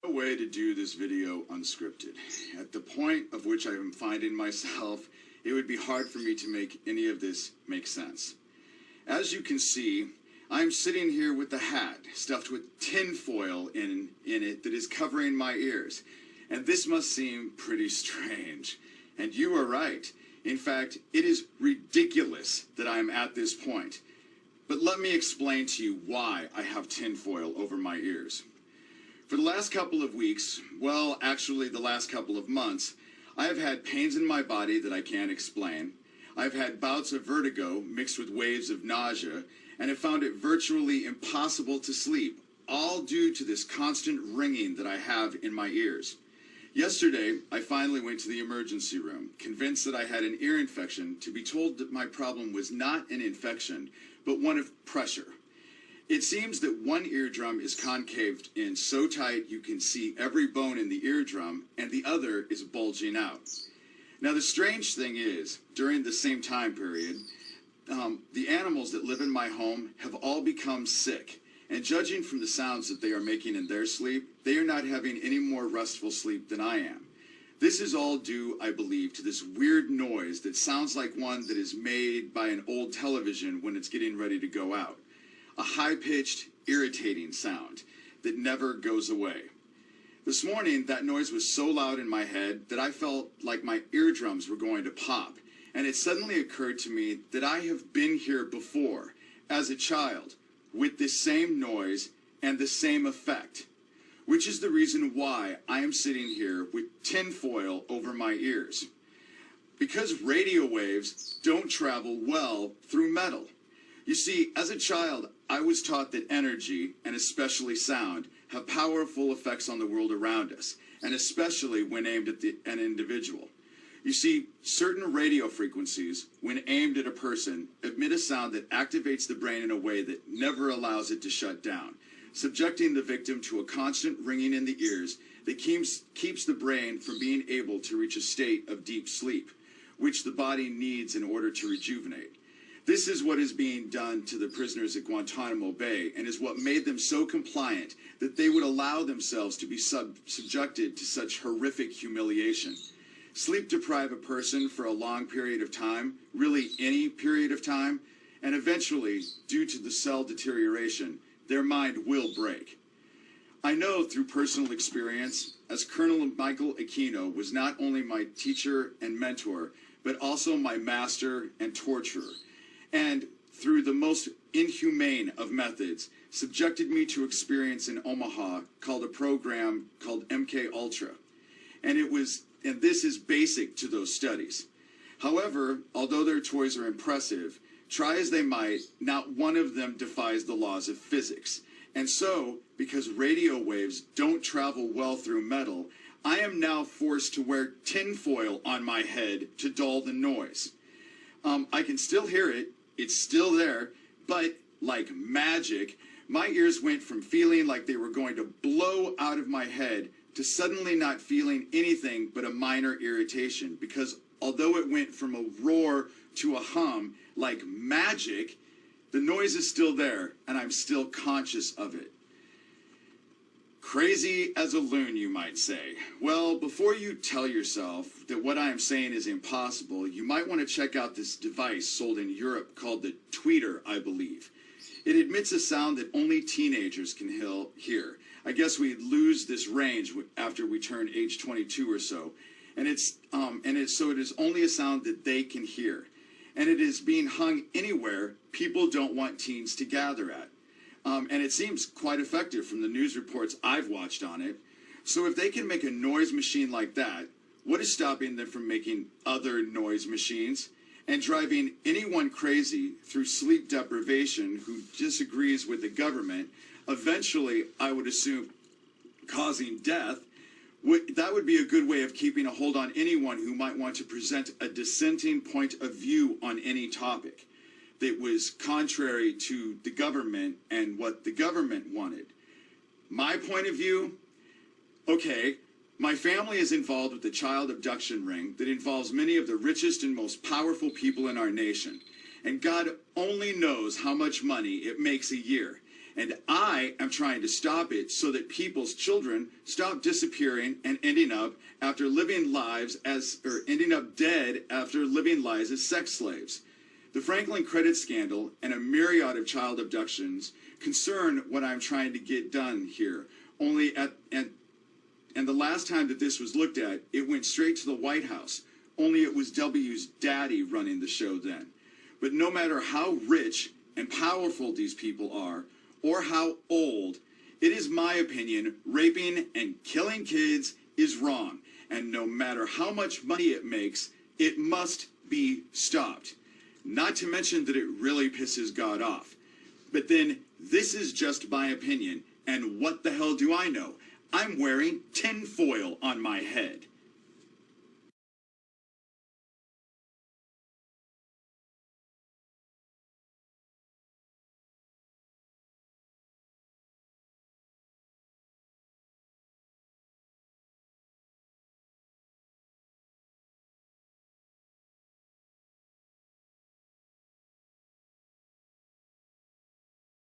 A way to do this video unscripted. At the point of which I am finding myself, it would be hard for me to make any of this make sense. As you can see, I'm sitting here with a hat stuffed with tinfoil in it that is covering my ears. And this must seem pretty strange. And you are right. In fact, it is ridiculous that I am at this point. But let me explain to you why I have tinfoil over my ears. For the last couple of weeks, well, actually the last couple of months, I have had pains in my body that I can't explain. I've had bouts of vertigo mixed with waves of nausea, and have found it virtually impossible to sleep, all due to this constant ringing that I have in my ears. Yesterday, I finally went to the emergency room, convinced that I had an ear infection, to be told that my problem was not an infection, but one of pressure. It seems that one eardrum is concaved in so tight you can see every bone in the eardrum, and the other is bulging out. Now, the strange thing is, during the same time period, the animals that live in my home have all become sick. And judging from the sounds that they are making in their sleep, they are not having any more restful sleep than I am. This is all due, I believe, to this weird noise that sounds like one that is made by an old television when it's getting ready to go out. A high-pitched, irritating sound that never goes away. This morning, that noise was so loud in my head that I felt like my eardrums were going to pop. And it suddenly occurred to me that I have been here before, as a child, with this same noise and the same effect, which is the reason why I am sitting here with tinfoil over my ears. Because radio waves don't travel well through metal. You see, as a child, I was taught that energy, and especially sound, have powerful effects on the world around us, and especially when aimed at an individual. You see, certain radio frequencies, when aimed at a person, emit a sound that activates the brain in a way that never allows it to shut down, subjecting the victim to a constant ringing in the ears that keeps the brain from being able to reach a state of deep sleep, which the body needs in order to rejuvenate. This is what is being done to the prisoners at Guantanamo Bay, and is what made them so compliant that they would allow themselves to be subjected to such horrific humiliation. Sleep deprive a person for a long period of time, really any period of time, and eventually, due to the cell deterioration, their mind will break. I know through personal experience, as Colonel Michael Aquino was not only my teacher and mentor, but also my master and torturer, and through the most inhumane of methods, subjected me to experience in Omaha called a program called MK Ultra. And this is basic to those studies. However, although their toys are impressive, try as they might, not one of them defies the laws of physics. And so, because radio waves don't travel well through metal, I am now forced to wear tinfoil on my head to dull the noise. I can still hear it, it's still there, but like magic, my ears went from feeling like they were going to blow out of my head to suddenly not feeling anything but a minor irritation, because although it went from a roar to a hum like magic, the noise is still there, and I'm still conscious of it. Crazy as a loon, you might say. Well, before you tell yourself that what I am saying is impossible, you might want to check out this device sold in Europe called the tweeter, I believe. It emits a sound that only teenagers can hear. I guess we lose this range after we turn age 22 or so. So it is only a sound that they can hear. And it is being hung anywhere people don't want teens to gather at. And it seems quite effective from the news reports I've watched on it. So if they can make a noise machine like that, what is stopping them from making other noise machines and driving anyone crazy through sleep deprivation who disagrees with the government, eventually, I would assume, causing death? That would be a good way of keeping a hold on anyone who might want to present a dissenting point of view on any topic that was contrary to the government and what the government wanted. My point of view, okay, my family is involved with the child abduction ring that involves many of the richest and most powerful people in our nation. And God only knows how much money it makes a year. And I am trying to stop it so that people's children stop disappearing and ending up dead after living lives as sex slaves. The Franklin credit scandal and a myriad of child abductions concern what I'm trying to get done here. And the last time that this was looked at, it went straight to the White House. Only it was W's daddy running the show then. But no matter how rich and powerful these people are, or how old, it is my opinion raping and killing kids is wrong. And no matter how much money it makes, it must be stopped. Not to mention that it really pisses God off. But then, this is just my opinion, and what the hell do I know? I'm wearing tinfoil on my head.